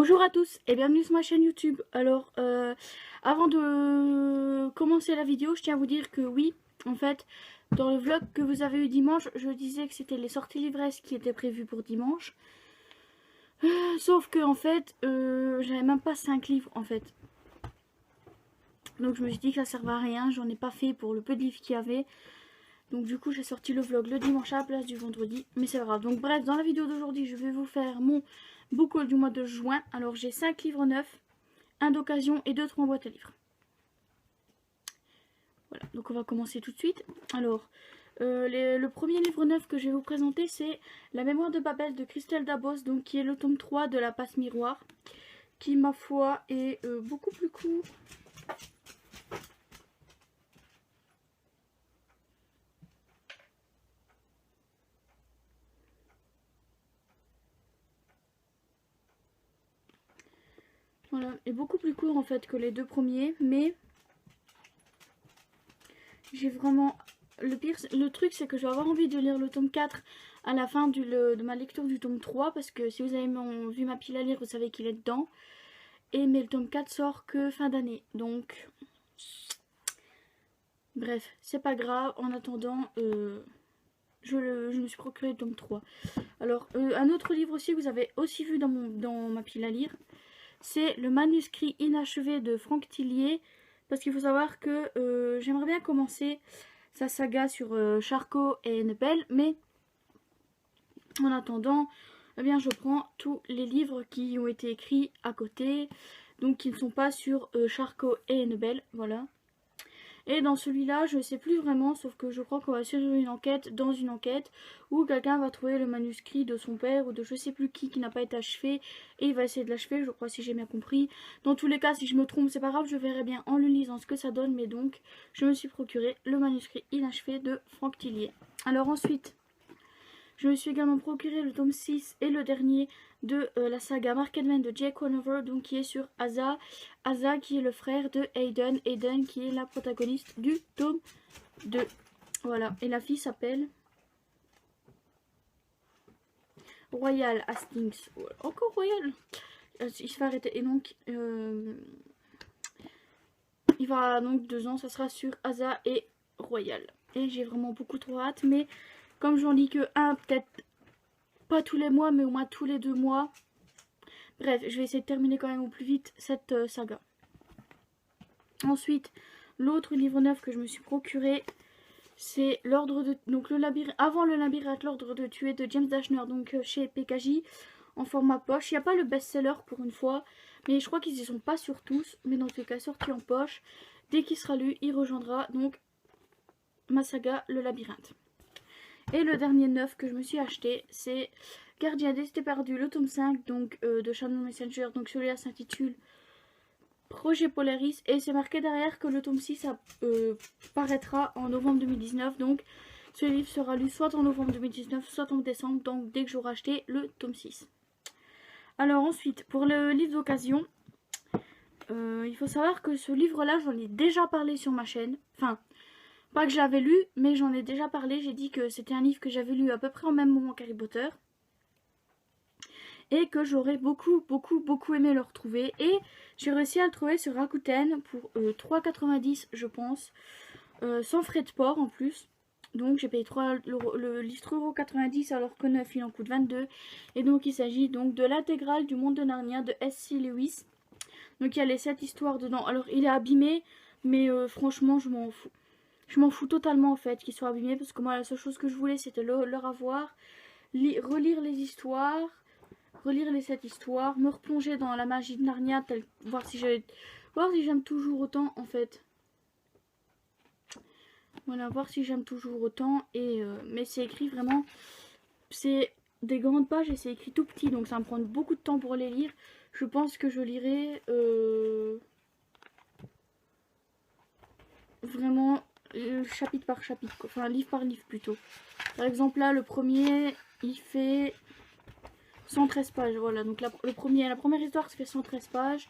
Bonjour à tous et bienvenue sur ma chaîne YouTube. Alors, avant de commencer la vidéo, je tiens à vous dire que oui, en fait, dans le vlog que vous avez eu dimanche, je disais que c'était les sorties livresses qui étaient prévues pour dimanche. Sauf que, en fait, j'avais même pas 5 livres, en fait. Donc je me suis dit que ça servait à rien, j'en ai pas fait pour le peu de livres qu'il y avait. Donc du coup, j'ai sorti le vlog le dimanche à la place du vendredi, mais c'est pas grave. Donc bref, dans la vidéo d'aujourd'hui, je vais vous faire mon book haul du mois de juin. Alors j'ai 5 livres neufs, un d'occasion et 2 en boîte à livres. Voilà, donc on va commencer tout de suite. Alors, le premier livre neuf que je vais vous présenter, c'est La mémoire de Babel de Christelle Dabos, donc qui est le tome 3 de la passe miroir, qui ma foi est beaucoup plus court. Voilà, est beaucoup plus court en fait que les deux premiers, mais j'ai vraiment... Le truc c'est que je vais avoir envie de lire le tome 4 à la fin de ma lecture du tome 3, parce que si vous avez vu ma pile à lire, vous savez qu'il est dedans. Mais le tome 4 sort que fin d'année, donc... Bref, c'est pas grave, en attendant, je me suis procuré le tome 3. Alors, un autre livre aussi que vous avez aussi vu dans ma pile à lire, c'est le manuscrit inachevé de Franck Tillier, parce qu'il faut savoir que j'aimerais bien commencer sa saga sur Charcot et Nepel, mais en attendant, eh bien, je prends tous les livres qui ont été écrits à côté, donc qui ne sont pas sur Charcot et Nepel, voilà. Et dans celui-là, je ne sais plus vraiment, sauf que je crois qu'on va suivre une enquête dans une enquête où quelqu'un va trouver le manuscrit de son père ou de je sais plus qui n'a pas été achevé et il va essayer de l'achever, je crois, si j'ai bien compris. Dans tous les cas, si je me trompe, c'est pas grave, je verrai bien en le lisant ce que ça donne, mais donc je me suis procuré le manuscrit inachevé de Franck Tillier. Alors ensuite, je me suis également procuré le tome 6 et le dernier de la saga Marketman de Jake Conover, donc qui est sur Asa. Asa qui est le frère de Hayden. Hayden qui est la protagoniste du tome 2. Voilà, et la fille s'appelle Royal Hastings. Encore Royal. Il se fait arrêter. Et donc, il va donc 2 ans, ça sera sur Asa et Royal. Et j'ai vraiment beaucoup trop hâte, mais comme j'en lis que un, peut-être pas tous les mois, mais au moins tous les 2 mois. Bref, je vais essayer de terminer quand même au plus vite cette saga. Ensuite, l'autre livre neuf que je me suis procuré, c'est l'ordre de... Donc le labyrinthe, avant le labyrinthe, l'ordre de tuer de James Dashner, donc chez PKJ, en format poche. Il n'y a pas le best-seller pour une fois, mais je crois qu'ils y sont pas sur tous, mais dans tous les cas sorti en poche. Dès qu'il sera lu, il rejoindra donc ma saga, le labyrinthe. Et le dernier neuf que je me suis acheté, c'est Gardien des cités perdues, le tome 5 donc, de Shannon Messenger. Donc celui-là s'intitule Projet Polaris. Et c'est marqué derrière que le tome 6 paraîtra en novembre 2019. Donc ce livre sera lu soit en novembre 2019, soit en décembre. Donc dès que j'aurai acheté le tome 6. Alors ensuite, pour le livre d'occasion, il faut savoir que ce livre-là, j'en ai déjà parlé sur ma chaîne. Enfin... Pas que je l'avais lu, mais j'en ai déjà parlé. J'ai dit que c'était un livre que j'avais lu à peu près au même moment qu'Harry Potter. Et que j'aurais beaucoup aimé le retrouver. Et j'ai réussi à le trouver sur Rakuten pour 3,90 je pense. Sans frais de port en plus. Donc j'ai payé le livre 3,90 alors que 9 il en coûte 22. Et donc il s'agit donc de l'intégrale du monde de Narnia de S.C. Lewis. Donc il y a les 7 histoires dedans. Alors il est abîmé, mais franchement je m'en fous. Je m'en fous totalement en fait qu'ils soient abîmés, parce que moi la seule chose que je voulais c'était leur avoir, relire les histoires, relire les 7 histoires, me replonger dans la magie de Narnia, voir si j'aime toujours autant en fait. Voilà, voir si j'aime toujours autant. Mais c'est écrit vraiment, c'est des grandes pages et c'est écrit tout petit, donc ça va me prendre beaucoup de temps pour les lire. Je pense que je lirai vraiment chapitre par chapitre, enfin livre par livre plutôt. Par exemple là le premier il fait 113 pages, voilà, donc la première histoire ça fait 113 pages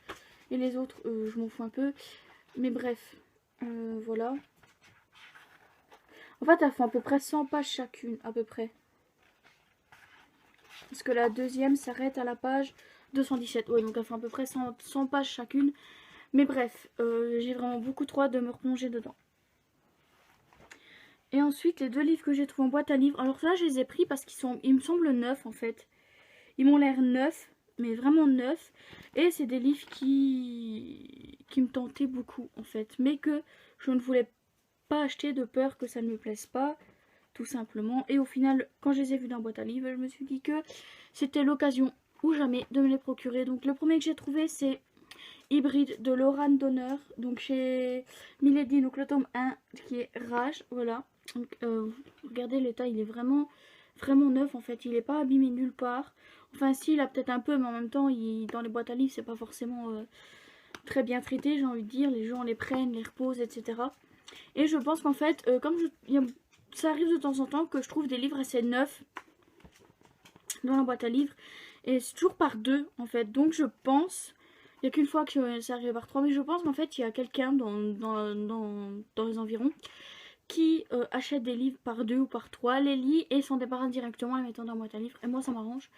et les autres je m'en fous un peu, mais bref, voilà. En fait elles font à peu près 100 pages chacune, à peu près, parce que la deuxième s'arrête à la page 217, ouais, donc elle fait à peu près 100 pages chacune. Mais bref, j'ai vraiment beaucoup trop hâte de me replonger dedans. Et ensuite, les deux livres que j'ai trouvés en boîte à livres. Alors ça, je les ai pris parce ils me semblent neufs en fait. Ils m'ont l'air neufs, mais vraiment neufs. Et c'est des livres qui me tentaient beaucoup en fait. Mais que je ne voulais pas acheter de peur que ça ne me plaise pas, tout simplement. Et au final, quand je les ai vus dans la boîte à livres, je me suis dit que c'était l'occasion ou jamais de me les procurer. Donc le premier que j'ai trouvé, c'est Hybride de Laurent Donner, donc chez Milady, donc le tome 1 qui est Rage, voilà. Donc, regardez l'état, il est vraiment neuf en fait, il n'est pas abîmé nulle part. Enfin si, il a peut-être un peu, mais en même temps, dans les boîtes à livres, c'est pas forcément très bien traité, j'ai envie de dire. Les gens les prennent, les reposent, etc. Et je pense qu'en fait, ça arrive de temps en temps que je trouve des livres assez neufs dans la boîte à livres. Et c'est toujours par deux en fait, donc je pense... Il n'y a qu'une fois que ça arrive par 3, mais je pense qu'en fait il y a quelqu'un dans les environs qui achète des livres par 2 ou par 3, les lit et s'en débarrasse directement en les mettant dans la boîte à livres. Et moi ça m'arrange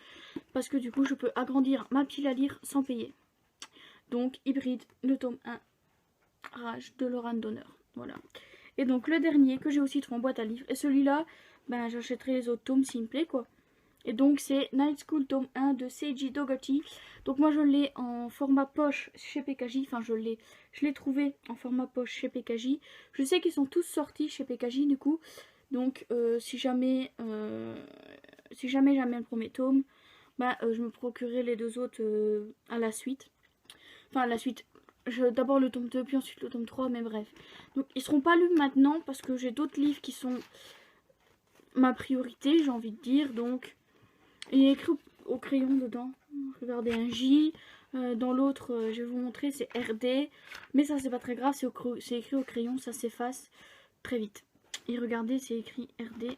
parce que du coup je peux agrandir ma pile à lire sans payer. Donc Hybride, le tome 1, Rage de Laurent Donner. Voilà. Et donc le dernier que j'ai aussi trouvé en boîte à livres, et celui-là, ben j'achèterai les autres tomes s'il me plaît quoi. Et donc c'est Night School tome 1 de Seiji Dougherty. Donc moi je l'ai en format poche chez PKJ. Enfin je l'ai trouvé en format poche chez PKJ. Je sais qu'ils sont tous sortis chez PKJ du coup. Donc si jamais jamais le premier tome, bah, je me procurerai les deux autres à la suite. Enfin à la suite. D'abord le tome 2 puis ensuite le tome 3, mais bref. Donc ils seront pas lus maintenant parce que j'ai d'autres livres qui sont ma priorité, j'ai envie de dire. Donc il est écrit au crayon dedans. Regardez, un J. Dans l'autre, je vais vous montrer, c'est RD. Mais ça, c'est pas très grave, c'est écrit au crayon, ça s'efface très vite. Et regardez, c'est écrit RD.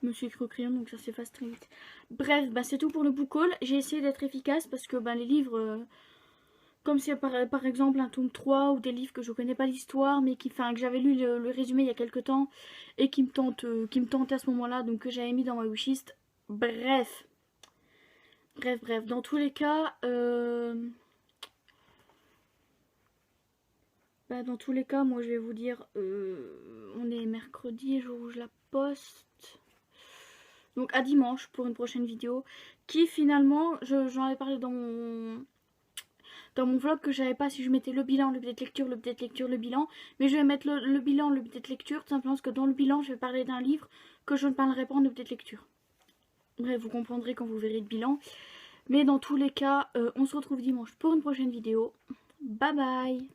Monsieur écrit au crayon, donc ça s'efface très vite. Bref, bah, c'est tout pour le book haul. J'ai essayé d'être efficace parce que bah, les livres... comme c'est par exemple un tome 3 ou des livres que je connais pas l'histoire mais que j'avais lu le résumé il y a quelques temps et qui me tentait à ce moment-là, donc que j'avais mis dans ma wishlist. Bref, dans tous les cas, moi je vais vous dire, on est mercredi, jour où je la poste. Donc à dimanche pour une prochaine vidéo qui finalement, j'en avais parlé dans mon vlog que je savais pas si je mettais le bilan, le update lecture, le bilan. Mais je vais mettre le bilan, le update lecture, tout simplement parce que dans le bilan, je vais parler d'un livre que je ne parlerai pas en update lecture. Bref, vous comprendrez quand vous verrez le bilan. Mais dans tous les cas, on se retrouve dimanche pour une prochaine vidéo. Bye bye!